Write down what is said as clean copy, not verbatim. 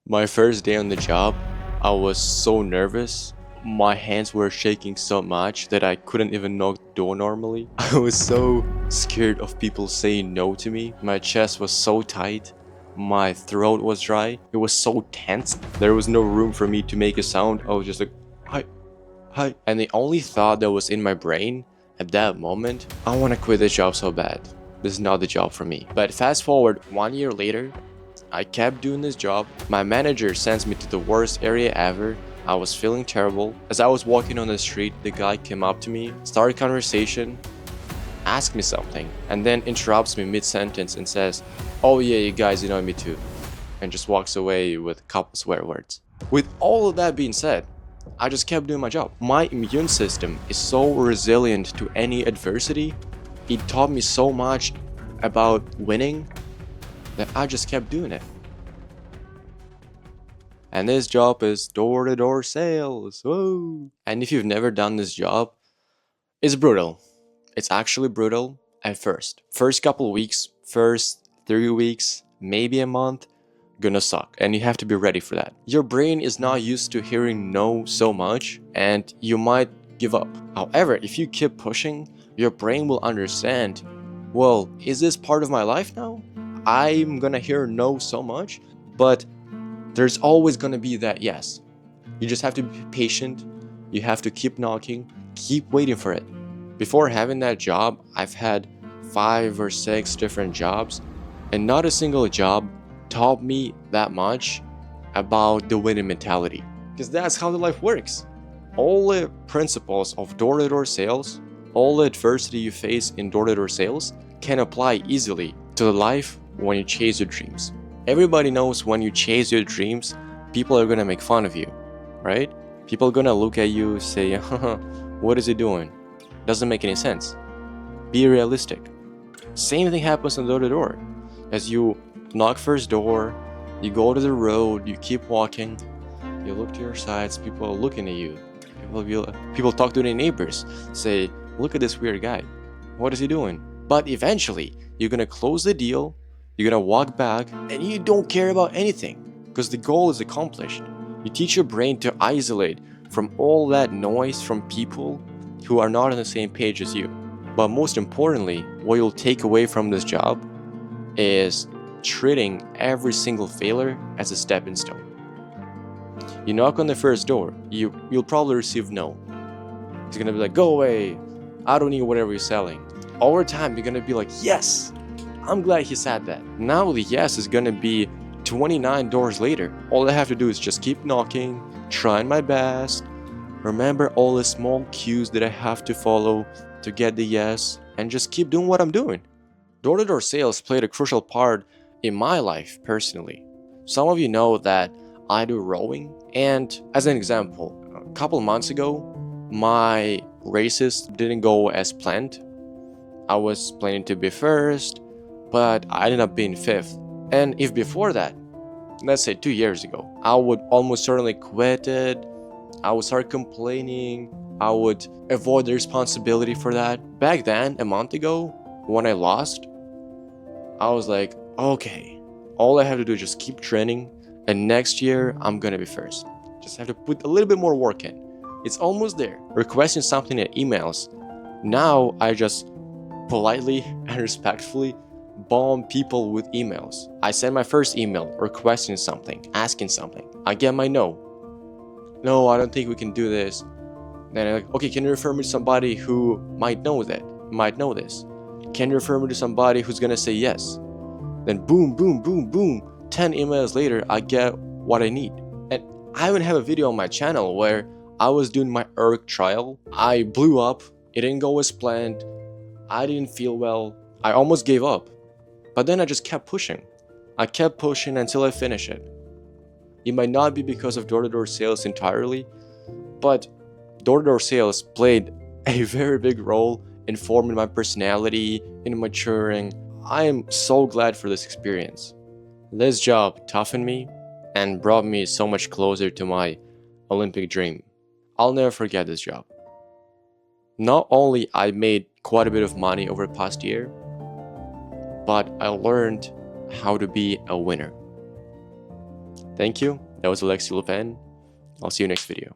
My first day on the job, I was so nervous. My hands were shaking so much that I couldn't even knock the door normally. I was so scared of people saying no to me. My chest was so tight. My throat was dry. It was so tense. There was no room for me to make a sound. I was just like, hi, hi. And the only thought that was in my brain at that moment, I want to quit this job so bad. This is not the job for me. But fast forward 1 year later, I kept doing this job. My manager sends me to the worst area ever. I was feeling terrible. As I was walking on the street, the guy came up to me, started conversation, asked me something, and then interrupts me mid-sentence and says, "Oh yeah, you guys annoy me too," and just walks away with a couple swear words. With all of that being said, I just kept doing my job. My immune system is so resilient to any adversity. It taught me so much about winning that I just kept doing it. And this job is door-to-door sales. Whoa! And if you've never done this job, it's brutal. It's actually brutal at first. First couple weeks, first 3 weeks, maybe a month, gonna suck. And you have to be ready for that. Your brain is not used to hearing no so much, and you might give up. However, if you keep pushing, your brain will understand, well, is this part of my life now? I'm gonna hear no so much, but there's always gonna be that yes. You just have to be patient. You have to keep knocking, keep waiting for it. Before having that job, I've had 5 or 6 different jobs, and not a single job taught me that much about the winning mentality. Because that's how the life works. All the principles of door-to-door sales, all the adversity you face in door-to-door sales can apply easily to the life when you chase your dreams. Everybody knows when you chase your dreams, people are gonna make fun of you, right? People are gonna look at you, say, what is he doing? Doesn't make any sense. Be realistic. Same thing happens on door to door. As you knock first door, you go to the road, you keep walking, you look to your sides, people are looking at you. People talk to their neighbors, say, look at this weird guy. What is he doing? But eventually, you're gonna close the deal, you're gonna walk back, and you don't care about anything because the goal is accomplished. You teach your brain to isolate from all that noise from people who are not on the same page as you. But most importantly, what you'll take away from this job is treating every single failure as a stepping stone. You knock on the first door, you'll probably receive no. It's gonna be like, go away, I don't need whatever you're selling. Over time, you're gonna be like, yes, I'm glad he said that. Now the yes is gonna be 29 doors later. All I have to do is just keep knocking, trying my best, remember all the small cues that I have to follow to get the yes, and just keep doing what I'm doing. Door-to-door sales played a crucial part in my life personally. Some of you know that I do rowing, and as an example, a couple months ago, my races didn't go as planned. I was planning to be first, but I ended up being 5th. And if before that, let's say 2 years ago, I would almost certainly quit it, I would start complaining, I would avoid the responsibility for that. Back then, a month ago, when I lost, I was like, okay, all I have to do is just keep training, and next year, I'm gonna be first. Just have to put a little bit more work in. It's almost there. Requesting something in emails. Now, I just politely and respectfully bomb people with emails. I send my first email requesting something, asking something. I get my no. No, I don't think we can do this. Then I'm like, okay, can you refer me to somebody who might know this? Can you refer me to somebody who's gonna say yes? Then boom, boom, boom, boom. 10 emails later, I get what I need. And I even have a video on my channel where I was doing my ERG trial. I blew up. It didn't go as planned. I didn't feel well. I almost gave up. But then I just kept pushing. I kept pushing until I finished it. It might not be because of door-to-door sales entirely, but door-to-door sales played a very big role in forming my personality, in maturing. I am so glad for this experience. This job toughened me and brought me so much closer to my Olympic dream. I'll never forget this job. Not only I made quite a bit of money over the past year, but I learned how to be a winner. Thank you. That was Alexi Lupin. I'll see you next video.